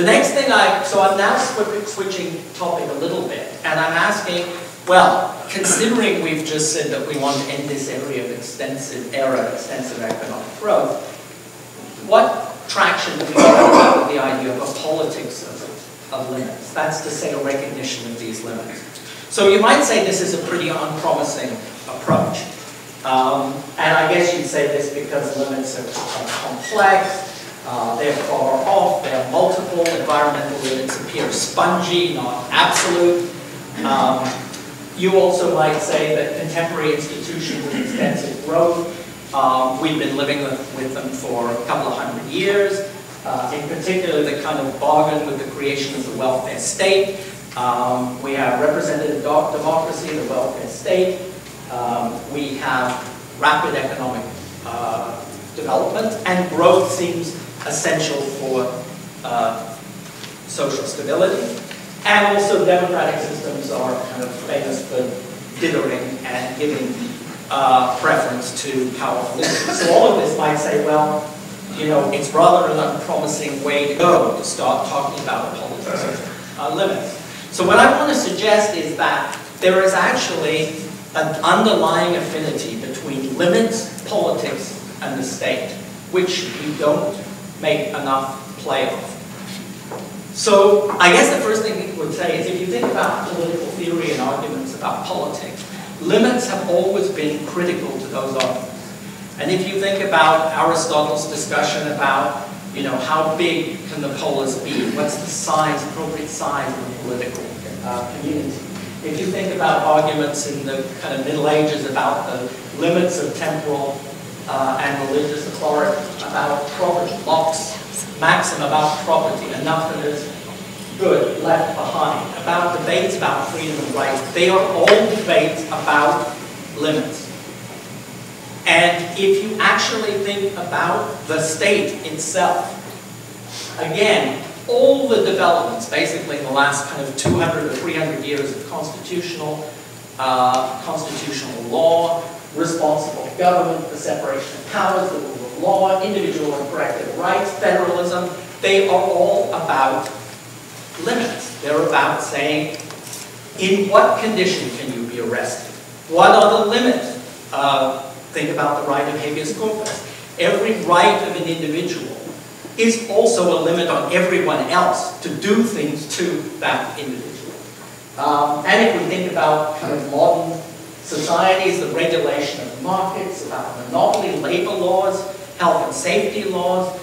The next thing so I'm now switching topic a little bit, and I'm asking, well, considering we've just said that we want to end this area of extensive economic growth, what traction do we have with the idea of a politics of limits? That's to say, a recognition of these limits. So you might say this is a pretty unpromising approach. And I guess you'd say this because limits are complex, they're far off, they're multiple, environmental limits appear spongy, not absolute. You also might say that contemporary institutions of extensive growth, we've been living with them for a couple of hundred years. In particular, the kind of bargain with the creation of the welfare state. We have representative democracy, the welfare state. We have rapid economic development, and growth seems essential for social stability. And also democratic systems are kind of famous for dithering and giving preference to powerful leaders. So all of this might say, well, you know, it's rather an unpromising way to go to start talking about a politics of limits. So what I want to suggest is that there is actually an underlying affinity between limits, politics, and the state, which we don't make enough play of. So I guess the first thing we would say is if you think about political theory and arguments about politics, limits have always been critical to those arguments. And if you think about Aristotle's discussion about, you know, how big can the polis be? What's the size, appropriate size of the political community? If you think about arguments in the kind of Middle Ages about the limits of temporal and religious authority, about property, Locke's maxim about property, enough that is good left behind, about debates about freedom and rights, they are all debates about limits. And if you actually think about the state itself, again, all the developments, basically in the last kind of 200 or 300 years of constitutional law, responsible government, the separation of powers, the rule of law, individual and collective rights, federalism, they are all about limits. They're about saying, in what condition can you be arrested? What are the limits? Think about the right of habeas corpus. Every right of an individual is also a limit on everyone else to do things to that individual. And if we think about kind of modern societies, the regulation of markets, about monopoly, labor laws, health and safety laws,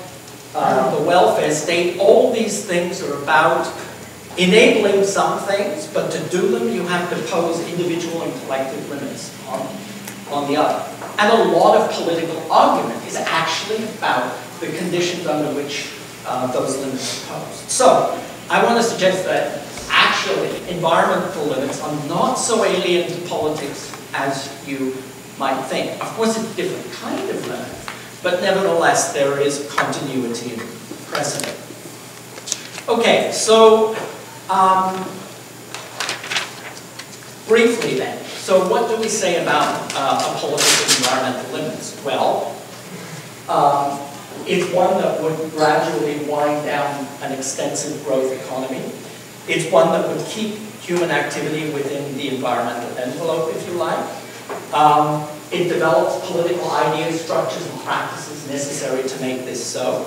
the welfare state, all these things are about enabling some things, but to do them you have to pose individual and collective limits on the other. And a lot of political argument is actually about the conditions under which those limits are posed. So, I want to suggest that actually environmental limits are not so alien to politics as you might think. Of course, it's a different kind of limit, but nevertheless, there is continuity and precedent. Okay, so briefly then, so what do we say about a policy of environmental limits? Well, it's one that would gradually wind down an extensive growth economy. It's one that would keep human activity within the environmental envelope, if you like. It develops political ideas, structures, and practices necessary to make this so.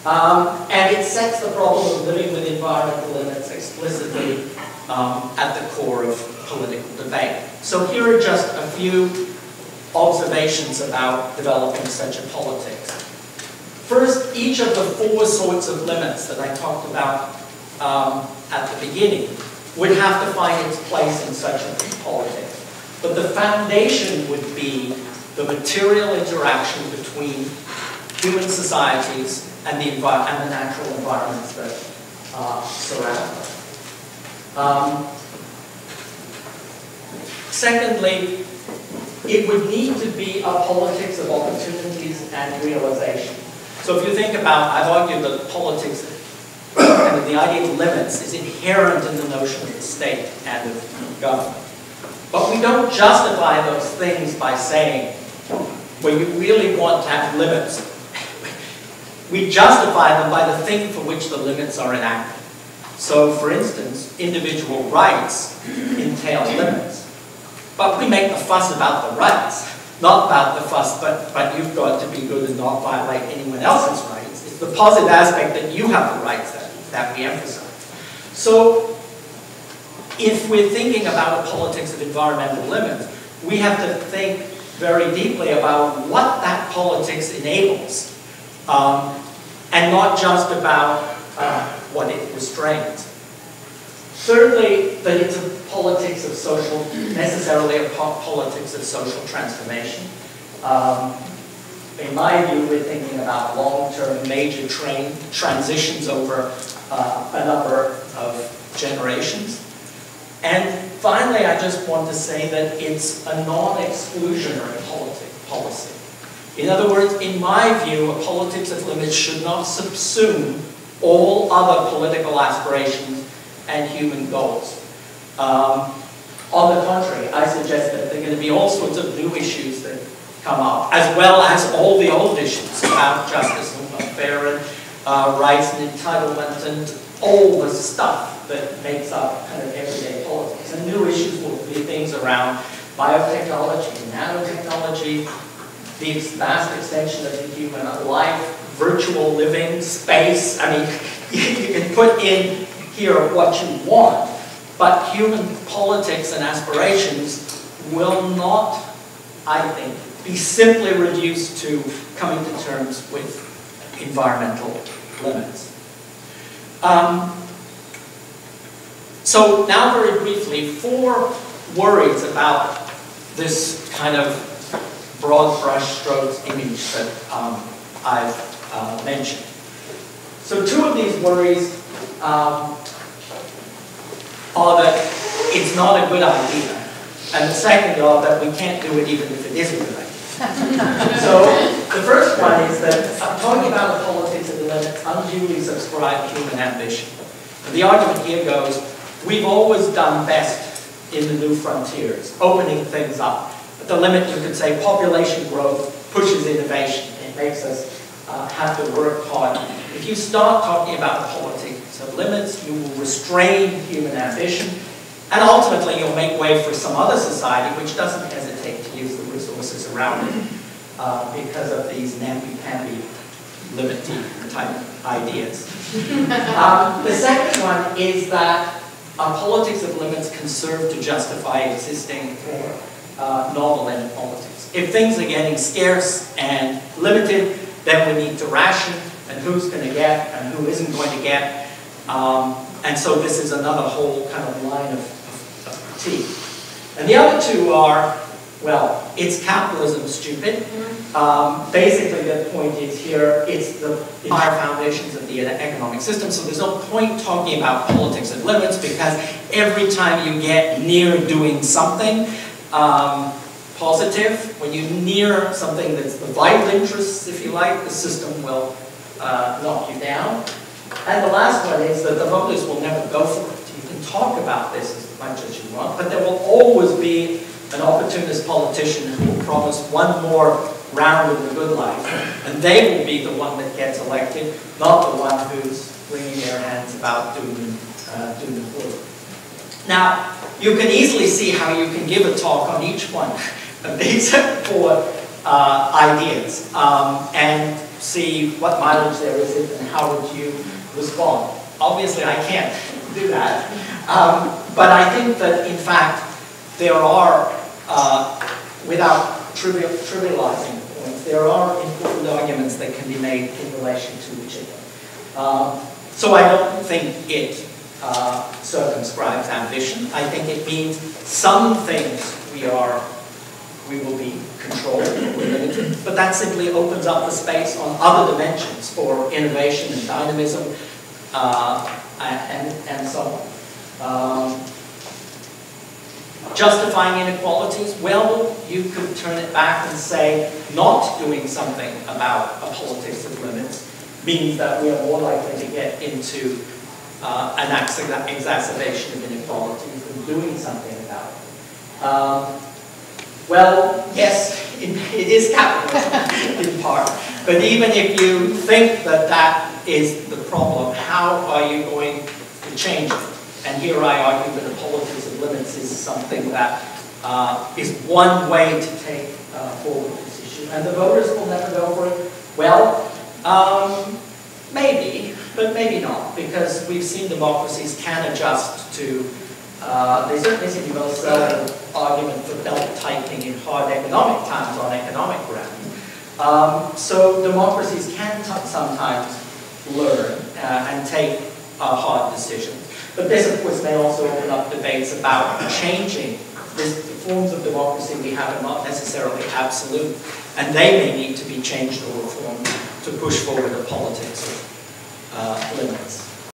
And it sets the problem of living with environmental limits explicitly at the core of political debate. So here are just a few observations about developing such a politics. First, each of the four sorts of limits that I talked about at the beginning would have to find its place in such a politics. But the foundation would be the material interaction between human societies and the natural environments that surround them. Secondly, it would need to be a politics of opportunities and realization. So if you think about, I've argued that politics and the idea of limits is inherent in the notion of the state and of government. But we don't justify those things by saying, well, you really want to have limits. we justify them by the thing for which the limits are enacted. So, for instance, individual rights entail limits. But we make a fuss about the rights, not about the fuss, but you've got to be good and not violate anyone else's rights. It's the positive aspect that you have the rights that we emphasize. So, if we're thinking about a politics of environmental limits, we have to think very deeply about what that politics enables, and not just about what it restrains. Thirdly, that it's a politics of social, necessarily a politics of social transformation. In my view, we're thinking about long-term major transitions over a number of generations. And finally, I just want to say that it's a non-exclusionary policy. In other words, in my view, a politics of limits should not subsume all other political aspirations and human goals. On the contrary, I suggest that there are going to be all sorts of new issues that come up, as well as all the old issues about justice and welfare and rights and entitlement and all the stuff that makes up kind of everyday politics. And new issues will be things around biotechnology, nanotechnology, the vast extension of the human life, virtual living, space. I mean, you can put in here what you want, but human politics and aspirations will not, I think, be simply reduced to coming to terms with environmental limits. So now very briefly, 4 worries about this kind of broad brushstrokes image that I've mentioned. So 2 of these worries are that it's not a good idea, and the second are that we can't do it even if it is a good idea. So the first one is that talking about the politics of the limits unduly subscribe human ambition. And the argument here goes, we've always done best in the new frontiers, opening things up. At the limit, you could say population growth pushes innovation. It makes us have to work hard. If you start talking about the politics of limits, you will restrain human ambition, and ultimately you'll make way for some other society which doesn't hesitate to use the resources around it because of these namby-pamby, limity type ideas. The second one is that politics of limits can serve to justify existing or normal inequalities. If things are getting scarce and limited, then we need to ration, and who's going to get and who isn't going to get. And so this is another whole kind of line of critique. And the other 2 are, well, it's capitalism, stupid. Basically, the point is here, it's the entire foundations of the economic system, so there's no point talking about politics of limits, because every time you get near doing something positive, when you're near something that's the vital interests, if you like, the system will knock you down. And the last one is that the voters will never go for it. You can talk about this as much as you want, but there will always be an opportunist politician who will promise one more round of the good life, and they will be the one that gets elected, not the one who's wringing their hands about doing the work. Now, you can easily see how you can give a talk on each one of these 4 ideas and see what mileage there is and how would you respond. Obviously, I can't do that, but I think that, in fact, there are, without trivializing the points, there are important arguments that can be made in relation to each of them. So I don't think it circumscribes ambition. I think it means some things we will be controlled or limited, but that simply opens up the space on other dimensions for innovation and dynamism and so on. Justifying inequalities, well, you could turn it back and say not doing something about a politics of limits means that we are more likely to get into an exacerbation of inequalities than doing something about it. Well, yes, it is capitalism in part. But even if you think that that is the problem, how are you going to change it? And here I argue that the politics of limits is something that is one way to take forward this issue. And the voters will never go for it. Well, maybe, but maybe not, because we've seen democracies can adjust to, they certainly seem to be most argument for belt-tightening in hard economic times on economic ground. So democracies can sometimes learn and take hard decisions. But this, of course, may also open up debates about changing the forms of democracy we have are not necessarily absolute, and they may need to be changed or reformed to push forward a politics of limits.